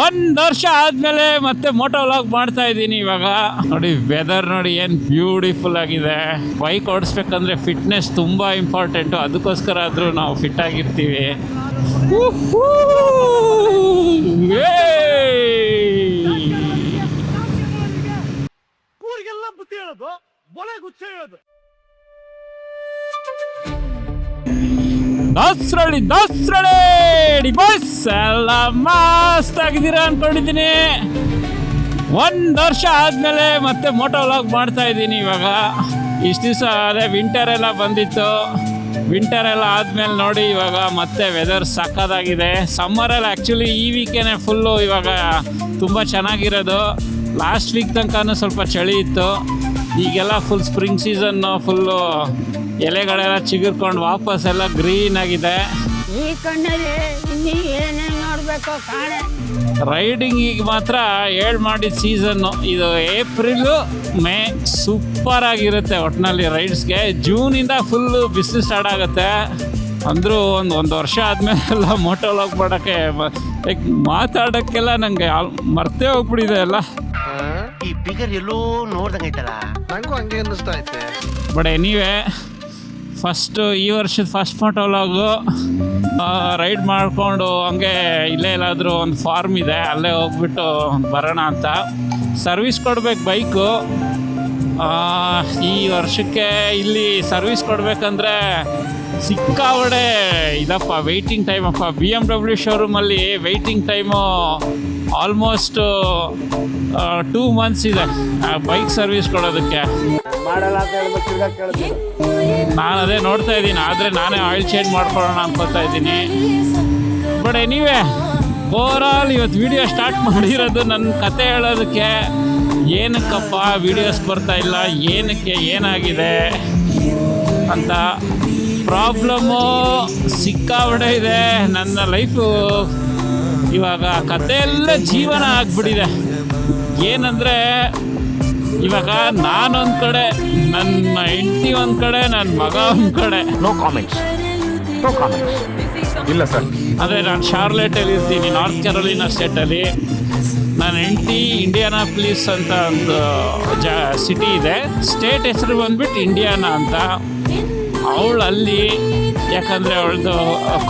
1 ವರ್ಷ ಆದಮೇಲೆ ಮತ್ತೆ ಮೋಟೋ ವ್ಲಾಗ್ ಮಾಡ್ತಾ ಇದ್ದೀನಿ. ಇವಾಗ ನೋಡಿ ವೆದರ್ ನೋಡಿ ಏನು ಬ್ಯೂಟಿಫುಲ್ ಆಗಿದೆ. ಬೈಕ್ ಓಡಿಸ್ಬೇಕಂದ್ರೆ ಫಿಟ್ನೆಸ್ ತುಂಬ ಇಂಪಾರ್ಟೆಂಟು, ಅದಕ್ಕೋಸ್ಕರ ಆದರೂ ನಾವು ಫಿಟ್ ಆಗಿರ್ತೀವಿ. ಊರಿಗೆಲ್ಲ ಬುದ್ಧಿ ಹೇಳೋದು, ಬೊಲೆ ಗುಚ್ಚ ಹೇಳೋದು. ದಾಸರಳ್ಳಿ ಬಸ್ ಎಲ್ಲ ಮಸ್ತ್ ಆಗಿದ್ದೀರಾ ಅನ್ಕೊಂಡಿದ್ದೀನಿ. 1 ವರ್ಷ ಆದಮೇಲೆ ಮತ್ತೆ ಮೋಟೋ ವ್ಲಾಗ್ ಮಾಡ್ತಾ ಇದ್ದೀನಿ. ಇವಾಗ ಇಷ್ಟು ದಿವಸ ಅದೇ ವಿಂಟರ್ ಎಲ್ಲ ಬಂದಿತ್ತು. ವಿಂಟರ್ ಎಲ್ಲ ಆದಮೇಲೆ ನೋಡಿ ಇವಾಗ ಮತ್ತೆ ವೆದರ್ ಸಕ್ಕತ್ತಾಗಿದೆ. ಸಮ್ಮರಲ್ಲಿ ಆ್ಯಕ್ಚುಲಿ ಈ ವೀಕೇನೆ ಫುಲ್ಲು ಇವಾಗ ತುಂಬ ಚೆನ್ನಾಗಿರೋದು. ಲಾಸ್ಟ್ ವೀಕ್ ತನಕನೂ ಸ್ವಲ್ಪ ಚಳಿ ಇತ್ತು. ಈಗೆಲ್ಲ ಫುಲ್ ಸ್ಪ್ರಿಂಗ್ ಸೀಸನ್ನು, ಫುಲ್ಲು ಎಲೆಗಳೆಲ್ಲ ಚಿಗುರ್ಕೊಂಡು ವಾಪಸ್ ಎಲ್ಲ ಗ್ರೀನ್ ಆಗಿದೆ. ಈ ಕಣ್ಣಲ್ಲಿ ಇನ್ನೀ ಏನೇನು ನೋಡಬೇಕು ಕಾಣೆ. ರೈಡಿಂಗಿಗೆ ಮಾತ್ರ ಮಾಡಿದ ಸೀಸನ್ನು ಇದು. ಏಪ್ರಿಲು ಮೇ ಸೂಪರ್ ಆಗಿರುತ್ತೆ ಒಟ್ಟಿನಲ್ಲಿ ರೈಡ್ಸ್ಗೆ. ಜೂನಿಂದ ಫುಲ್ಲು ಬಿಸಿಲು ಸ್ಟಾರ್ಟ್ ಆಗುತ್ತೆ. ಅಂದರೂ ಒಂದು ವರ್ಷ ಆದಮೇಲೆಲ್ಲ ಮೋಟೋ ವ್ಲಾಗ್ ಮಾಡೋಕ್ಕೆ ಮಾತಾಡೋಕ್ಕೆಲ್ಲ ನನಗೆ ಮರ್ತೇ ಹೋಗ್ಬಿಟ್ಟಿದೆ ಎಲ್ಲ. ಈ ಫಿಗರ್ ಎಲ್ಲೋ ನೋಡ್ದಂಗೈತಲ್ಲ, ನಂಗೂ ಹಂಗೆ ಅನ್ನಿಸ್ತಾ ಐತೆ. ಬಟ್ ಎನಿವೇ ಈ ವರ್ಷದ ಫಸ್ಟ್ ಮೋಟೋ ವ್ಲಾಗು. ರೈಡ್ ಮಾಡಿಕೊಂಡು ಹಂಗೆ ಇಲ್ಲೇ ಎಲ್ಲಾದರೂ ಒಂದು ಫಾರ್ಮ್ ಇದೆ, ಅಲ್ಲೇ ಹೋಗ್ಬಿಟ್ಟು ಬರೋಣ ಅಂತ. ಸರ್ವಿಸ್ ಕೊಡ್ಬೇಕು ಬೈಕು. ಈ ವರ್ಷಕ್ಕೆ ಇಲ್ಲಿ ಸರ್ವಿಸ್ ಕೊಡಬೇಕಂದ್ರೆ ಸಿಕ್ಕಾವಡೆ ಇದಪ್ಪ ವೆಯ್ಟಿಂಗ್ ಟೈಮಪ್ಪ. BMW ಶೋರೂಮಲ್ಲಿ ವೆಯ್ಟಿಂಗ್ ಟೈಮು ಆಲ್ಮೋಸ್ಟ್ 2 months ಇದೆ ಬೈಕ್ ಸರ್ವಿಸ್ ಕೊಡೋದಕ್ಕೆ. ಮಾಡಲ್ಲ ಅಂತ ಹೇಳ್ಬೇಕು, ತಿರ್ಗಾ ಕೇಳ್ತೀನಿ. ನಾನು ಅದೇ ನೋಡ್ತಾ ಇದ್ದೀನಿ, ಆದರೆ ನಾನೇ ಆಯಿಲ್ ಚೇಂಜ್ ಮಾಡ್ಕೊಳ್ಳೋಣ ಅನ್ಕೋತಾ ಇದ್ದೀನಿ. ಬಟ್ ಎನಿವೇ ಓವರಾಲ್ ಇವತ್ತು ವಿಡಿಯೋ ಸ್ಟಾರ್ಟ್ ಮಾಡಿರೋದು ನನ್ನ ಕತೆ ಹೇಳೋದಕ್ಕೆ. ಏನಕ್ಕಪ್ಪ ವಿಡಿಯೋಸ್ ಬರ್ತಾ ಇಲ್ಲ, ಏನಕ್ಕೆ ಏನಾಗಿದೆ ಅಂತ ಪ್ರಾಬ್ಲಮ್ಮು ಸಿಕ್ಕಾಬಿಡೆ ಇದೆ. ನನ್ನ ಲೈಫು ಇವಾಗ ಕಥೆಯೆಲ್ಲ ಜೀವನ ಆಗಿಬಿಟ್ಟಿದೆ. ಏನಂದರೆ ಇವಾಗ ನಾನೊಂದು ಕಡೆ, ನನ್ನ ಹೆಂಡತಿ ಒಂದು ಕಡೆ, ನನ್ನ ಮಗ ಒಂದು ಕಡೆ. ನೋ ಕಾಮೆಂಟ್ಸ್ ಇಲ್ಲ ಸರ್. ಅಂದರೆ ನಾನು ಶಾರ್ಲೆಟಲ್ಲಿ ಇರ್ತೀನಿ, ನಾರ್ತ್ ಕೆರೋಲಿನಾ ಸ್ಟೇಟಲ್ಲಿ. ನನ್ನ ಹೆಂಡತಿ ಇಂಡಿಯಾನಾಪೊಲಿಸ್ ಅಂತ ಒಂದು ಸಿಟಿ ಇದೆ. ಸ್ಟೇಟ್ ಹೆಸರು ಬಂದ್ಬಿಟ್ಟು ಇಂಡಿಯಾನಾ ಅಂತ. ಅವಳು ಅಲ್ಲಿ, ಯಾಕಂದರೆ ಅವಳದು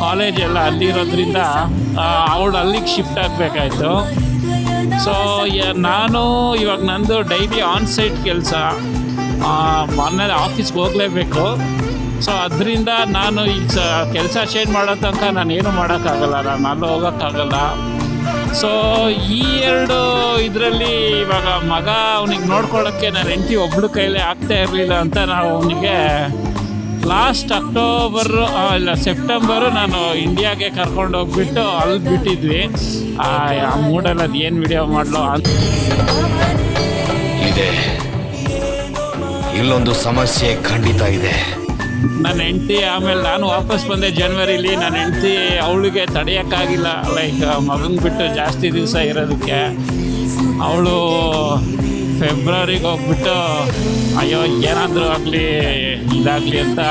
ಕಾಲೇಜ್ ಎಲ್ಲ ಅಲ್ಲಿರೋದ್ರಿಂದ ಅವಳು ಅಲ್ಲಿಗೆ ಶಿಫ್ಟ್ ಆಗಬೇಕಾಯ್ತು. ಸೊ ನಾನು ಇವಾಗ ನಂದು ಡೈಲಿ ಆನ್-ಸೈಟ್ ಕೆಲಸ, ಮೊನ್ನೆ ಆಫೀಸ್ಗೆ ಹೋಗಲೇಬೇಕು. ಸೊ ಅದರಿಂದ ನಾನು ಈಗ ಕೆಲಸ ಚೇಂಜ್ ಮಾಡೋ ತನಕ ನಾನು ಏನೂ ಮಾಡೋಕ್ಕಾಗಲ್ಲ, ನಾನು ಅಲ್ಲಿ ಹೋಗೋಕ್ಕಾಗಲ್ಲ. ಸೊ ಈ 2 ಇದರಲ್ಲಿ ಇವಾಗ ಮಗ ಅವನಿಗೆ ನೋಡ್ಕೊಳ್ಳೋಕ್ಕೆ ನನ್ನ ಹೆಂಡತಿ ಒಬ್ಳು ಕೈಲೇ ಆಗ್ತಾ ಇರಲಿಲ್ಲ ಅಂತ ನಾವು ಅವನಿಗೆ ಲಾಸ್ಟ್ ಸೆಪ್ಟೆಂಬರು ನಾನು ಇಂಡಿಯಾಗೆ ಕರ್ಕೊಂಡು ಹೋಗ್ಬಿಟ್ಟು ಅಲ್ಲಿ ಬಿಟ್ಟಿದ್ವಿ. ಆ ಮೂಡಲ್ಲಿ ಅದು ಏನು ವಿಡಿಯೋ ಮಾಡಲು ಅಂತ ಇದೆ. ಇಲ್ಲೊಂದು ಸಮಸ್ಯೆ ಖಂಡಿತ ಇದೆ. ನನ್ನ ಹೆಂಡತಿ ಆಮೇಲೆ ನಾನು ವಾಪಸ್ ಬಂದೆ ಜನವರಿಲಿ. ನನ್ನ ಹೆಂಡತಿ ಅವಳಿಗೆ ತಡೆಯೋಕ್ಕಾಗಿಲ್ಲ, ಲೈಕ್ ಮಗನ ಬಿಟ್ಟು ಜಾಸ್ತಿ ದಿವಸ ಇರೋದಕ್ಕೆ. ಅವಳು ಫೆಬ್ರವರಿಗೆ ಹೋಗ್ಬಿಟ್ಟು ಅಯ್ಯೋ ಏನಾದರೂ ಆಗಲಿ ಇದಾಗಲಿ ಅಂತ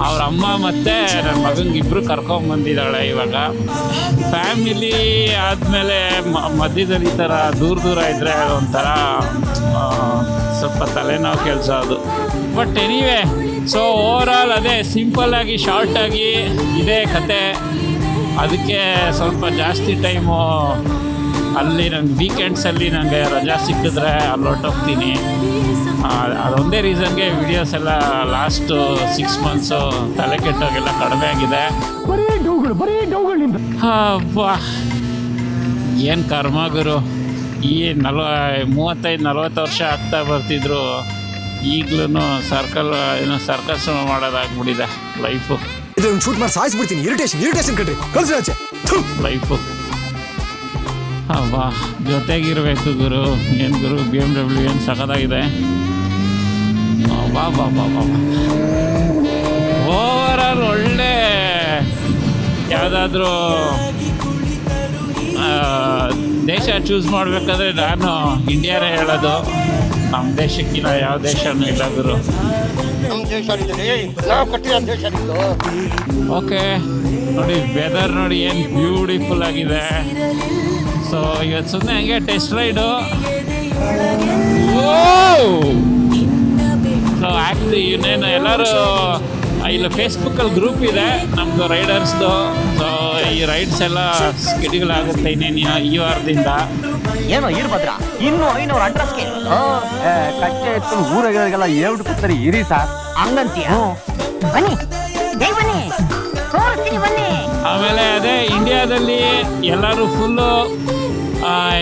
ಅವ್ರ ಅಮ್ಮ ಮತ್ತು ನನ್ನ ಮಗನಿಗೆ ಇಬ್ಬರು ಕರ್ಕೊಂಬಂದಿದ್ದಾಳೆ. ಇವಾಗ ಫ್ಯಾಮಿಲಿ ಆದಮೇಲೆ ಮಧ್ಯದಲ್ಲಿ ಈ ಥರ ದೂರ ಇದ್ದರೆ ಒಂಥರ ಸ್ವಲ್ಪ ತಲೆನೋವು ಕೆಲಸ ಅದು. ಬಟ್ ಎನಿವೇ ಸೊ ಓವರಾಲ್ ಅದೇ ಸಿಂಪಲ್ಲಾಗಿ ಶಾರ್ಟಾಗಿ ಇದೇ ಕತೆ. ಅದಕ್ಕೆ ಸ್ವಲ್ಪ ಜಾಸ್ತಿ ಟೈಮು ಅಲ್ಲಿ ನನಗೆ ವೀಕೆಂಡ್ಸಲ್ಲಿ ನನಗೆ ರಜಾ ಸಿಕ್ಕಿದ್ರೆ ಅಲ್ಲಿ ಹೊರಟೋಗ್ತೀನಿ. ಅದೊಂದೇ ರೀಸನ್ಗೆ ವಿಡಿಯೋಸ್ ಎಲ್ಲ ಲಾಸ್ಟ್ 6 months ತಲೆ ಕೆಟ್ಟೋಗೆಲ್ಲ ಕಡಿಮೆ ಆಗಿದೆ. ಏನು ಕರ್ಮ ಗುರು. ಈ 35-40 ವರ್ಷ ಆಗ್ತಾ ಬರ್ತಿದ್ರು, ಈಗಲೂ ಸರ್ಕಸ್ ಮಾಡೋದಾಗ್ಬಿಟ್ಟಿದೆ ಲೈಫು. ಶೂಟ್ ಮಾಡಿ ಸಾಯಿಸ್ಬಿಡ್ತೀನಿ. ಇರಿಟೇಷನ್ ಕಣ್ರಿ, ಕಳ್ಸಿ ಲೈಫು. ಬಾ ಜೊತೆಗಿರಬೇಕು ಗುರು. ಏನು ಗುರು BMW ಏನು ಸಖತ್ತಾಗಿದೆ. ಬಾ ಓವರಾಲ್ ಒಳ್ಳೆ ಯಾವುದಾದ್ರೂ ದೇಶ ಚೂಸ್ ಮಾಡಬೇಕಾದ್ರೆ ನಾನು ಇಂಡಿಯಾನೇ ಹೇಳೋದು. ನಮ್ಮ ದೇಶಕ್ಕಿಂತ ಯಾವ ದೇಶನೂ ಇಲ್ಲ ಗುರು. ಓಕೆ ನೋಡಿ ವೆದರ್ ನೋಡಿ ಏನು ಬ್ಯೂಟಿಫುಲ್ ಆಗಿದೆ. ಸೊ ಇವತ್ತು ಸುಮ್ಮನೆ ಹಂಗೆ ಟೆಸ್ಟ್ ರೈಡು. ಸೊ ಆ್ಯಕ್ಚುಲಿ ಇನ್ನೇನು ಎಲ್ಲರೂ ಇಲ್ಲಿ ಫೇಸ್ಬುಕ್ಕಲ್ಲಿ ಗ್ರೂಪ್ ಇದೆ ನಮ್ಮದು ರೈಡರ್ಸ್ದು. ಸೊ ಈ ರೈಡ್ಸ್ ಎಲ್ಲ ಸ್ಕೆಡ್ಯೂಲ್ ಆಗುತ್ತೆ ಇನ್ನೇನು ಈ ವಾರದಿಂದ. ಏನೋ ಇರ್ಭದ್ರ ಇನ್ನು 500 ಅಡ್ರೆಸ್ಗೆ ಕಚ್ಚೆ ಎತ್ತು ಊರಾಗೆಲ್ಲ ಹೇಳ್ಬಿಟ್ಟು ಕೂತಾರೆ ಇರಿ ಸಾರ್. ಹಂಗಂತೀಯ? ಬನ್ನಿ ಬೇಗ ಬನ್ನಿ, ತೋರಿಸ್ತೀನಿ ಬನ್ನಿ. ಆಮೇಲೆ ಅದೇ ಇಂಡಿಯಾದಲ್ಲಿ ಎಲ್ಲರೂ ಫುಲ್ಲು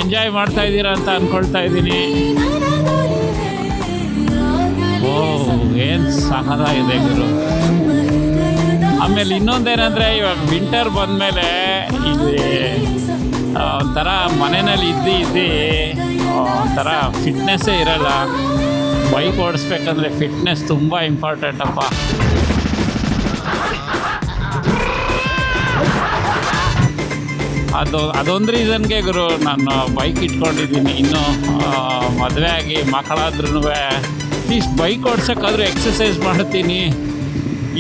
ಎಂಜಾಯ್ ಮಾಡ್ತಾ ಇದ್ದೀರಾ ಅಂತ ಅಂದ್ಕೊಳ್ತಾ ಇದ್ದೀನಿ. ಓ ಏನು ಸಹದಾಗಿದೆ ಗುರು. ಆಮೇಲೆ ಇನ್ನೊಂದೇನೆಂದರೆ ಇವಾಗ ವಿಂಟರ್ ಬಂದಮೇಲೆ ಇಲ್ಲಿ ಒಂಥರ ಮನೆಯಲ್ಲಿ ಇದ್ದು ಒಂಥರ ಫಿಟ್ನೆಸ್ಸೇ ಇರಲ್ಲ. ಬೈಕ್ ಓಡಿಸ್ಬೇಕಂದ್ರೆ ಫಿಟ್ನೆಸ್ ತುಂಬ ಇಂಪಾರ್ಟೆಂಟಪ್ಪ. ಅದೊಂದು ರೀಸನ್ಗೆ ಗುರು ನಾನು ಬೈಕ್ ಇಟ್ಕೊಂಡಿದ್ದೀನಿ. ಇನ್ನೂ ಮದುವೆ ಆಗಿ ಮಕ್ಕಳಾದ್ರೂ ಅಟ್ಲೀಸ್ಟ್ ಬೈಕ್ ಓಡ್ಸೋಕ್ಕಾದ್ರೂ ಎಕ್ಸಸೈಸ್ ಮಾಡ್ತೀನಿ,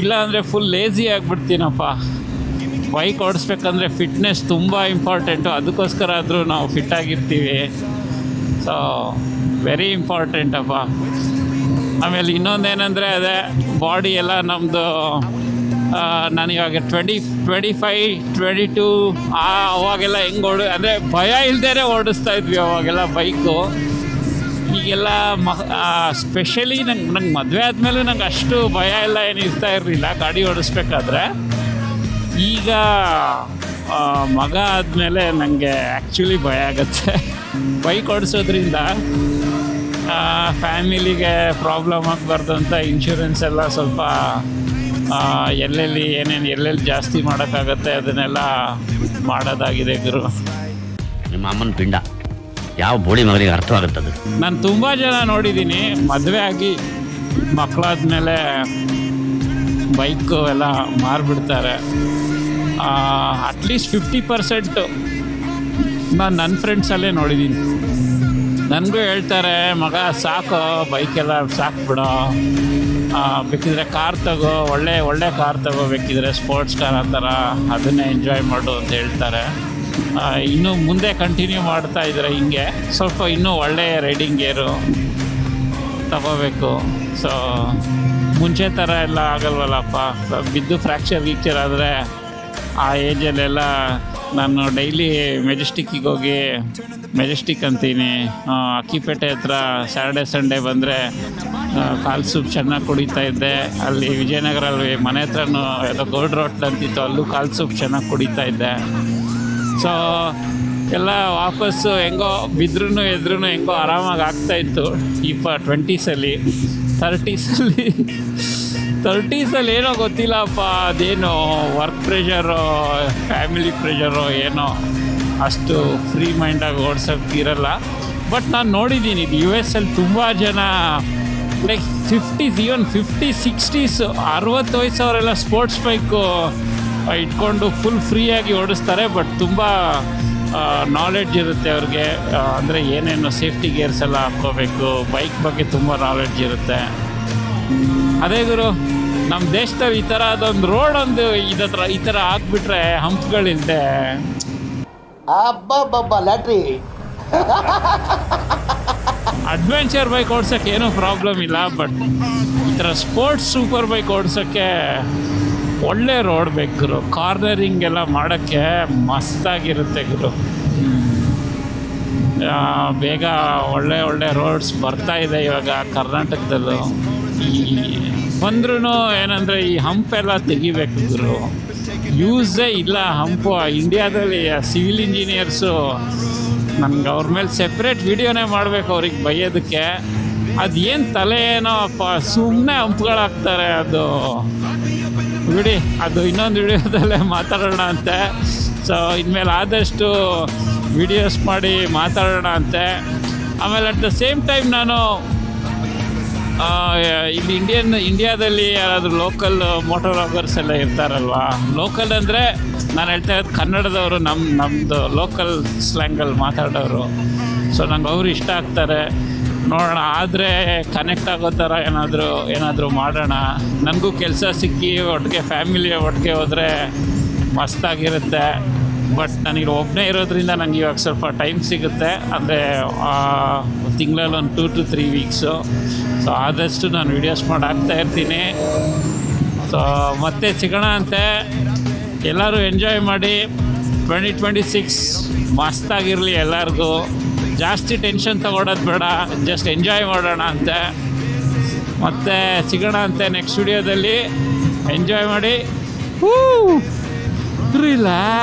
ಇಲ್ಲ ಅಂದರೆ ಫುಲ್ ಲೇಝಿ ಆಗಿಬಿಡ್ತೀನಪ್ಪ. ಬೈಕ್ ಓಡಿಸ್ಬೇಕಂದ್ರೆ ಫಿಟ್ನೆಸ್ ತುಂಬ ಇಂಪಾರ್ಟೆಂಟು, ಅದಕ್ಕೋಸ್ಕರ ಆದರೂ ನಾವು ಫಿಟ್ಟಾಗಿರ್ತೀವಿ. So very ಇಂಪಾರ್ಟೆಂಟಪ್ಪ. ಆಮೇಲೆ ಇನ್ನೊಂದೇನೆಂದರೆ ಅದೇ ಬಾಡಿ ಎಲ್ಲ ನಮ್ಮದು ನಾನು ಇವಾಗ 25, 22 ಅವಾಗೆಲ್ಲ ಹೆಂಗೆ ಅಂದರೆ ಭಯ ಇಲ್ಲದೇ ಓಡಿಸ್ತಾ ಇದ್ವಿ ಅವಾಗೆಲ್ಲ ಬೈಕು. ಈಗೆಲ್ಲ ಸ್ಪೆಷಲಿ ನಂಗೆ ಮದುವೆ ಆದಮೇಲೂ ನಂಗೆ ಅಷ್ಟು ಭಯ ಎಲ್ಲ ಏನು ಇರ್ತಾ ಇರಲಿಲ್ಲ ಗಾಡಿ ಓಡಿಸ್ಬೇಕಾದ್ರೆ. ಈಗ ಮಗ ಆದಮೇಲೆ ನನಗೆ ಆ್ಯಕ್ಚುಲಿ ಭಯ ಆಗುತ್ತೆ ಬೈಕ್ ಓಡಿಸೋದ್ರಿಂದ. ಫ್ಯಾಮಿಲಿಗೆ ಪ್ರಾಬ್ಲಮ್ ಆಗಬಾರ್ದು ಅಂತ ಇನ್ಶೂರೆನ್ಸ್ ಎಲ್ಲ ಸ್ವಲ್ಪ ಎಲ್ಲೆಲ್ಲಿ ಜಾಸ್ತಿ ಮಾಡೋಕ್ಕಾಗತ್ತೆ ಅದನ್ನೆಲ್ಲ ಮಾಡೋದಾಗಿದೆ ಗುರು. ನಿಮ್ಮ ಅಮ್ಮನ ಪಿಂಡ ಯಾವ ಬೋಳಿ ಮಗನಿಗೆ ಅರ್ಥವಾಗುತ್ತದೆ. ನಾನು ತುಂಬ ಜನ ನೋಡಿದ್ದೀನಿ ಮದುವೆ ಆಗಿ ಮಕ್ಕಳಾದ್ಮೇಲೆ ಬೈಕು ಎಲ್ಲ ಮಾರಿಬಿಡ್ತಾರೆ. ಅಟ್ಲೀಸ್ಟ್ 50% ನಾನು ನನ್ನ ಫ್ರೆಂಡ್ಸಲ್ಲೇ ನೋಡಿದ್ದೀನಿ. ನನಗೂ ಹೇಳ್ತಾರೆ, ಮಗ ಸಾಕು ಬೈಕೆಲ್ಲ ಸಾಕು ಬಿಡೋ, ಬೇಕಿದ್ರೆ ಕಾರ್ ತಗೋ, ಒಳ್ಳೆ ಕಾರ್ ತಗೋ, ಬೇಕಿದ್ರೆ ಸ್ಪೋರ್ಟ್ಸ್ ಕಾರ್ ಆ ಥರ ಅದನ್ನೇ ಎಂಜಾಯ್ ಮಾಡು ಅಂತ ಹೇಳ್ತಾರೆ. ಇನ್ನೂ ಮುಂದೆ ಕಂಟಿನ್ಯೂ ಮಾಡ್ತಾ ಇದ್ದಾರೆ ಹಿಂಗೆ. ಸ್ವಲ್ಪ ಇನ್ನೂ ಒಳ್ಳೆಯ ರೈಡಿಂಗ್ ಗೇರು ತಗೋಬೇಕು. ಸೊ ಮುಂಚೆ ಥರ ಎಲ್ಲ ಆಗಲ್ವಲ್ಲಪ್ಪ. ಬಿದ್ದು ಫ್ರ್ಯಾಕ್ಚರ್ ಆದರೆ ಆ ಏಜಲ್ಲೆಲ್ಲ ನಾನು ಡೈಲಿ ಮೆಜೆಸ್ಟಿಕ್ಕಿಗೆ ಹೋಗಿ, ಮೆಜೆಸ್ಟಿಕ್ ಅಂತೀನಿ, ಅಕ್ಕಿಪೇಟೆ ಹತ್ರ ಸ್ಯಾಟರ್ಡೆ ಸಂಡೇ ಬಂದರೆ ಕಾಲು ಸೂಪ್ ಚೆನ್ನಾಗಿ ಕುಡಿತಾ ಇದ್ದೆ. ಅಲ್ಲಿ ವಿಜಯನಗರಲ್ಲಿ ಮನೆ ಹತ್ರನೂ ಯಾವುದೋ ಗೌಡ್ರ ಹೋಟ್ಲ್ ಅಂತಿತ್ತು, ಅಲ್ಲೂ ಕಾಲು ಸೂಪ್ ಚೆನ್ನಾಗಿ ಕುಡಿತಾ ಇದ್ದೆ. ಸೊ ಎಲ್ಲ ವಾಪಸ್ಸು ಹೆಂಗೋ ಬಿದ್ರೂ ಎದ್ರೂ ಹೆಂಗೋ ಆರಾಮಾಗಿ ಆಗ್ತಾಯಿತ್ತು. 20s, 30s ಏನೋ ಗೊತ್ತಿಲ್ಲಪ್ಪ, ಅದೇನೋ ವರ್ಕ್ ಪ್ರೆಷರು, ಫ್ಯಾಮಿಲಿ ಪ್ರೆಷರು ಏನೋ ಅಷ್ಟು ಫ್ರೀ ಮೈಂಡಾಗಿ ಓಡ್ಸೋಕ್ಕಿರಲ್ಲ. ಬಟ್ ನಾನು ನೋಡಿದ್ದೀನಿ US ತುಂಬ ಜನ like 50s, even 50s, 60s, 60 ವಯಸ್ಸವರೆಲ್ಲ ಸ್ಪೋರ್ಟ್ಸ್ ಬೈಕು ಇಟ್ಕೊಂಡು ಫುಲ್ ಫ್ರೀಯಾಗಿ ಓಡಿಸ್ತಾರೆ. ಬಟ್ ತುಂಬ ನಾಲೆಡ್ಜ್ ಇರುತ್ತೆ ಅವ್ರಿಗೆ, ಅಂದರೆ ಏನೇನು ಸೇಫ್ಟಿ ಗೇರ್ಸ್ ಎಲ್ಲ ಹಾಕ್ಕೋಬೇಕು, ಬೈಕ್ ಬಗ್ಗೆ ತುಂಬ ನಾಲೆಡ್ಜ್ ಇರುತ್ತೆ. ಅದೇ ಗುರು, ನಮ್ಮ ದೇಶದಲ್ಲಿ ಈ ಥರ ಅದೊಂದು ರೋಡ್ ಒಂದು ಈ ಥರ ಹಾಕ್ಬಿಟ್ರೆ ಹಂಪ್ಗಳಿಲ್ಲದೆ ಲ್ಯಾಟ್ರಿ ಅಡ್ವೆಂಚರ್ ಬೈಕ್ ಓಡ್ಸೋಕ್ಕೆ ಏನೂ ಪ್ರಾಬ್ಲಮ್ ಇಲ್ಲ. ಬಟ್ ಈ ಥರ ಸ್ಪೋರ್ಟ್ಸ್ ಸೂಪರ್ ಬೈಕ್ ಓಡ್ಸೋಕ್ಕೆ ಒಳ್ಳೆ ರೋಡ್ ಬೇಕು ಗುರು. ಕಾರ್ನರಿಂಗ್ ಎಲ್ಲ ಮಾಡೋಕ್ಕೆ ಮಸ್ತಾಗಿರುತ್ತೆ ಗುರು. ಬೇಗ ಒಳ್ಳೆ ರೋಡ್ಸ್ ಬರ್ತಾ ಇದೆ ಇವಾಗ ಕರ್ನಾಟಕದಲ್ಲೂ. ಬಂದ್ರೂ ಏನಂದರೆ ಈ ಹಂಪೆಲ್ಲ ತೆಗಿಬೇಕು ಗುರು. ಯೂಸೇ ಇಲ್ಲ ಹಂಪು ಇಂಡಿಯಾದಲ್ಲಿ. ಸಿವಿಲ್ ಇಂಜಿನಿಯರ್ಸು ನನಗೆ ಅವ್ರ ಮೇಲೆ ಸೆಪ್ರೇಟ್ ವಿಡಿಯೋನೇ ಮಾಡಬೇಕು ಅವ್ರಿಗೆ ಬೈಯೋದಕ್ಕೆ. ಅದೇನು ತಲೆ ಏನೋ ಅಪ್ಪ, ಸುಮ್ಮನೆ ಹಂಪ್ಗಳಾಗ್ತಾರೆ. ಅದು ಬಿಡಿ, ಅದು ಇನ್ನೊಂದು ವಿಡಿಯೋದಲ್ಲೇ ಮಾತಾಡೋಣ ಅಂತೆ. ಸೊ ಇನ್ಮೇಲೆ ಆದಷ್ಟು ವಿಡಿಯೋಸ್ ಮಾಡಿ ಮಾತಾಡೋಣ ಅಂತೆ. ಆಮೇಲೆ ಅಟ್ ದ ಸೇಮ್ ಟೈಮ್ ನಾನು ಇಲ್ಲಿ ಇಂಡಿಯಾದಲ್ಲಿ ಯಾರಾದರೂ ಲೋಕಲ್ ಮೋಟರ್ ವ್ಲಾಗರ್ಸ್ ಎಲ್ಲ ಇರ್ತಾರಲ್ವ. ಲೋಕಲ್ ಅಂದರೆ ನಾನು ಹೇಳ್ತಾ ಇರೋದು ಕನ್ನಡದವರು, ನಮ್ಮದು ಲೋಕಲ್ ಸ್ಲ್ಯಾಂಗಲ್ಲಿ ಮಾತಾಡೋರು. ಸೊ ನಂಗೆ ಅವರು ಇಷ್ಟ ಆಗ್ತಾರೆ. ನೋಡೋಣ, ಆದರೆ ಕನೆಕ್ಟ್ ಆಗೋ ಥರ ಏನಾದರೂ ಮಾಡೋಣ. ನನಗೂ ಕೆಲಸ ಸಿಕ್ಕಿ ಒಟ್ಟಿಗೆ ಫ್ಯಾಮಿಲಿಯ ಒಟ್ಟಿಗೆ ಹೋದರೆ ಮಸ್ತಾಗಿರುತ್ತೆ. ಬಟ್ ನನಗೆ ಒಬ್ಬನೇ ಇರೋದ್ರಿಂದ ನನಗೆ ಇವಾಗ ಸ್ವಲ್ಪ ಟೈಮ್ ಸಿಗುತ್ತೆ. ಅಂದರೆ ತಿಂಗಳಲ್ಲಿ ಒಂದು 2 to 3 ವೀಕ್ಸು. ಸೊ ಆದಷ್ಟು ನಾನು ವೀಡಿಯೋಸ್ ಮಾಡಿ ಹಾಕ್ತಾ ಇರ್ತೀನಿ. ಸೊ ಮತ್ತೆ ಸಿಗೋಣ ಅಂತೆ. ಎಲ್ಲರೂ ಎಂಜಾಯ್ ಮಾಡಿ. 2026 ಮಸ್ತಾಗಿರಲಿ ಎಲ್ಲರಿಗೂ. ಜಾಸ್ತಿ ಟೆನ್ಷನ್ ತಗೊಳೋದು ಬೇಡ, ಜಸ್ಟ್ ಎಂಜಾಯ್ ಮಾಡೋಣ ಅಂತೆ. ಮತ್ತೆ ಸಿಗೋಣ ಅಂತೆ ನೆಕ್ಸ್ಟ್ ವಿಡಿಯೋದಲ್ಲಿ. ಎಂಜಾಯ್ ಮಾಡಿ. ರಿಲ್ಯಾಕ್ಸ್.